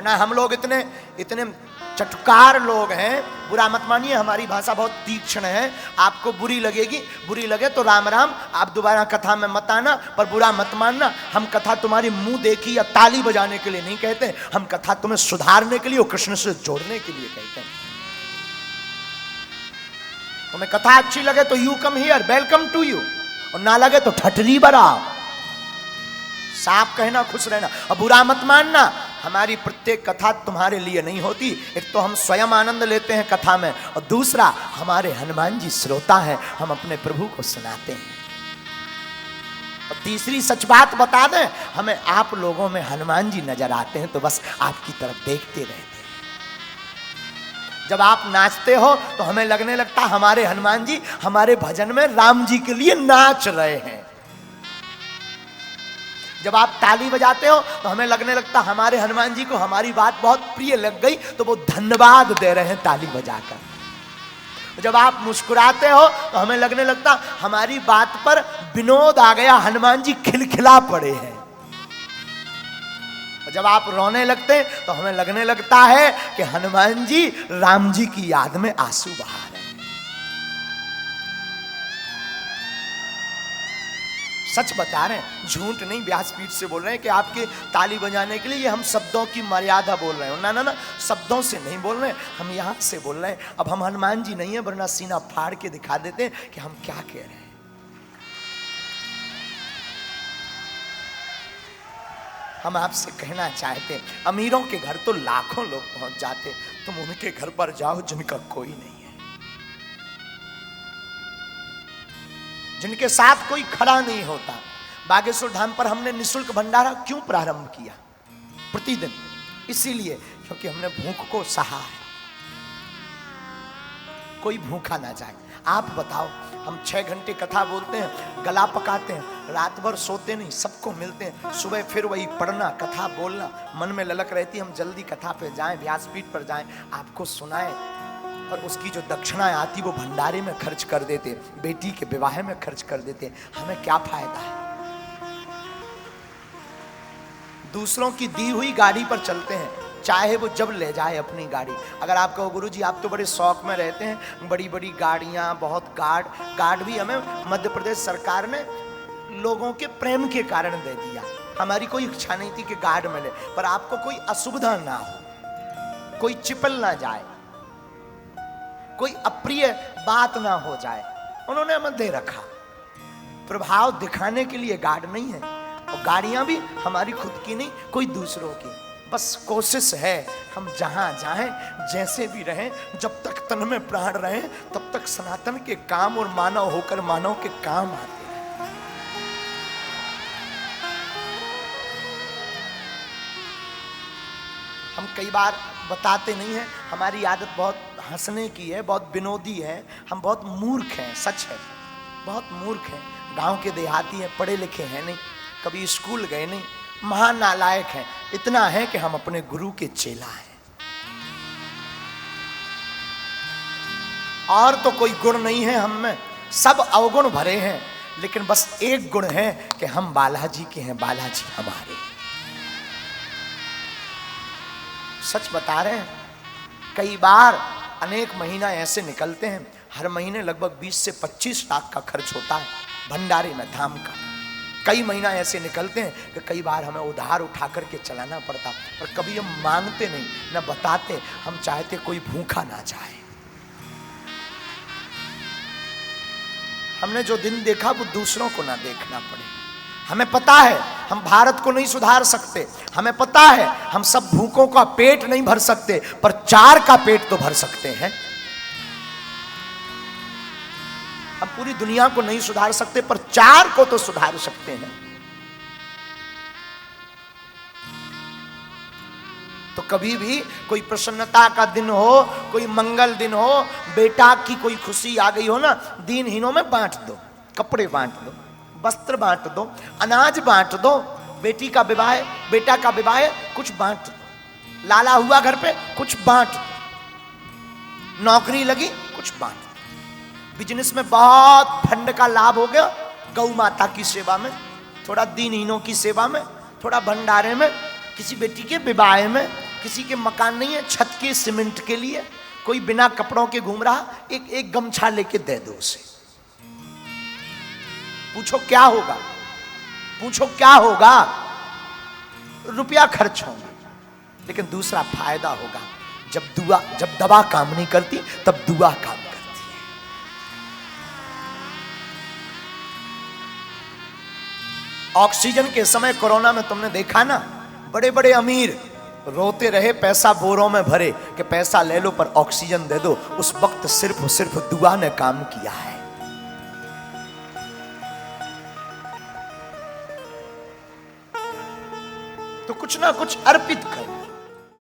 वरना हम लोग इतने इतने चटकार लोग हैं। बुरा मत मानिए, हमारी भाषा बहुत तीक्ष्ण है, आपको बुरी लगेगी, बुरी लगे तो राम राम, आप दोबारा कथा में मत आना, पर बुरा मत मानना। हम कथा तुम्हारी मुंह देखी या ताली बजाने के लिए नहीं कहते, हम कथा तुम्हें सुधारने के लिए और कृष्ण से जोड़ने के लिए कहते हैं। तुम्हें कथा अच्छी लगे तो you come here, welcome to you, और ना लगे तो ठटरी बराओ, साफ कहना, खुश रहना, और बुरा मत मानना। हमारी प्रत्येक कथा तुम्हारे लिए नहीं होती। एक तो हम स्वयं आनंद लेते हैं कथा में, और दूसरा हमारे हनुमान जी श्रोता हैं, हम अपने प्रभु को सुनाते हैं। और तीसरी सच बात बता दें, हमें आप लोगों में हनुमान जी नजर आते हैं तो बस आपकी तरफ देखते रहते हैं। जब आप नाचते हो तो हमें लगने लगता हमारे हनुमान जी हमारे भजन में राम जी के लिए नाच रहे हैं। जब आप ताली बजाते हो तो हमें लगने लगता हमारे हनुमान जी को हमारी बात बहुत प्रिय लग गई, तो वो धन्यवाद दे रहे हैं ताली बजाकर। जब आप मुस्कुराते हो तो हमें लगने लगता हमारी बात पर विनोद आ गया, हनुमान जी खिलखिला पड़े हैं। जब आप रोने लगते हैं तो हमें लगने लगता है कि हनुमान जी राम जी की याद में आंसू बहा रहे हैं। सच बता रहे हैं, झूठ नहीं, व्यासपीठ से बोल रहे हैं कि आपके ताली बजाने के लिए ये हम शब्दों की मर्यादा बोल रहे हैं। ना ना ना, शब्दों से नहीं बोल रहे हैं, हम यहां से बोल रहे हैं। अब हम हनुमान जी नहीं है, वरना सीना फाड़ के दिखा देते हैं कि हम क्या कह रहे हैं। हम आपसे कहना चाहते हैं, अमीरों के घर तो लाखों लोग पहुंच जाते, तुम उनके घर पर जाओ जिनका कोई नहीं है, जिनके साथ कोई खड़ा नहीं होता। बागेश्वर धाम पर हमने निःशुल्क भंडारा क्यों प्रारंभ किया प्रतिदिन? इसीलिए क्योंकि हमने भूख को सहा है, कोई भूखा ना जाए। आप बताओ, हम 6 घंटे कथा बोलते हैं, गला पकाते हैं, रात भर सोते नहीं, सबको मिलते हैं, सुबह फिर वही पढ़ना, कथा बोलना, मन में ललक रहती, हम जल्दी कथा पे जाएं, व्यासपीठ पर जाएं, आपको सुनाएं, और उसकी जो दक्षिणा आती वो भंडारे में खर्च कर देते, बेटी के विवाह में खर्च कर देते, हमें क्या फायदा है? दूसरों की दी हुई गाड़ी पर चलते हैं, चाहे वो जब ले जाए अपनी गाड़ी। अगर आप कहो गुरुजी आप तो बड़े शौक में रहते हैं, बड़ी बड़ी गाड़ियां, बहुत गार्ड भी हमें मध्य प्रदेश सरकार ने लोगों के प्रेम के कारण दे दिया। हमारी कोई इच्छा नहीं थी कि गार्ड मिले, पर आपको कोई असुविधा ना हो, कोई चिपल ना जाए, कोई अप्रिय बात ना हो जाए, उन्होंने हमें दे रखा। प्रभाव दिखाने के लिए गार्ड नहीं है, और गाड़ियां भी हमारी खुद की नहीं, कोई दूसरों की। बस कोशिश है हम जहां जाएं, जैसे भी रहें, जब तक तन में प्राण रहे तब तक सनातन के काम और मानव होकर मानव के काम आते हैं। हम कई बार बताते नहीं हैं, हमारी आदत बहुत हंसने की है, बहुत विनोदी है, हम बहुत मूर्ख हैं, सच है, बहुत मूर्ख हैं। गांव के देहाती हैं, पढ़े लिखे हैं नहीं, कभी स्कूल गए नहीं, महान नालायक हैं। इतना है कि हम अपने गुरु के चेला हैं, और तो कोई गुण नहीं है हम में, सब अवगुण भरे हैं, लेकिन बस एक गुण है कि हम बालाजी के हैं, बालाजी हमारे। सच बता रहे हैं, कई बार अनेक महीना ऐसे निकलते हैं, हर महीने लगभग 20 से 25 लाख का खर्च होता है भंडारे में, धाम का। कई महीना ऐसे निकलते हैं कि कई बार हमें उधार उठा करके चलाना पड़ता, पर कभी हम मांगते नहीं, न बताते, हम चाहते कोई भूखा ना जाए। हमने जो दिन देखा वो दूसरों को ना देखना पड़े। हमें पता है हम भारत को नहीं सुधार सकते, हमें पता है हम सब भूखों का पेट नहीं भर सकते, पर 4 का पेट तो भर सकते हैं। हम पूरी दुनिया को नहीं सुधार सकते, पर 4 को तो सुधार सकते हैं। तो कभी भी कोई प्रसन्नता का दिन हो, कोई मंगल दिन हो, बेटा की कोई खुशी आ गई हो ना, दीनहीनों में बांट दो, कपड़े बांट दो, वस्त्र बांट दो, अनाज बांट दो, बेटी का विवाह, बेटा का विवाह, कुछ बांट दो, लाला हुआ घर पे, कुछ बांट दो, नौकरी लगी, कुछ बांट दो, बिजनेस में बहुत फंड का लाभ हो गया, गौ माता की सेवा में, थोड़ा दीनहीनों की सेवा में, थोड़ा भंडारे में, किसी बेटी के विवाह में, किसी के मकान नहीं है, छत के सीमेंट के लिए कोई बिना कपड़ों के घूम रहा, एक गमछा लेके दे दो उसे। पूछो क्या होगा? पूछो क्या होगा? रुपया खर्च होगा, लेकिन दूसरा फायदा होगा। जब दवा काम नहीं करती तब दुआ काम करती है। ऑक्सीजन के समय कोरोना में तुमने देखा ना, बड़े बड़े अमीर रोते रहे, पैसा बोरों में भरे कि पैसा ले लो पर ऑक्सीजन दे दो। उस वक्त सिर्फ दुआ ने काम किया है। तो कुछ ना कुछ अर्पित करो।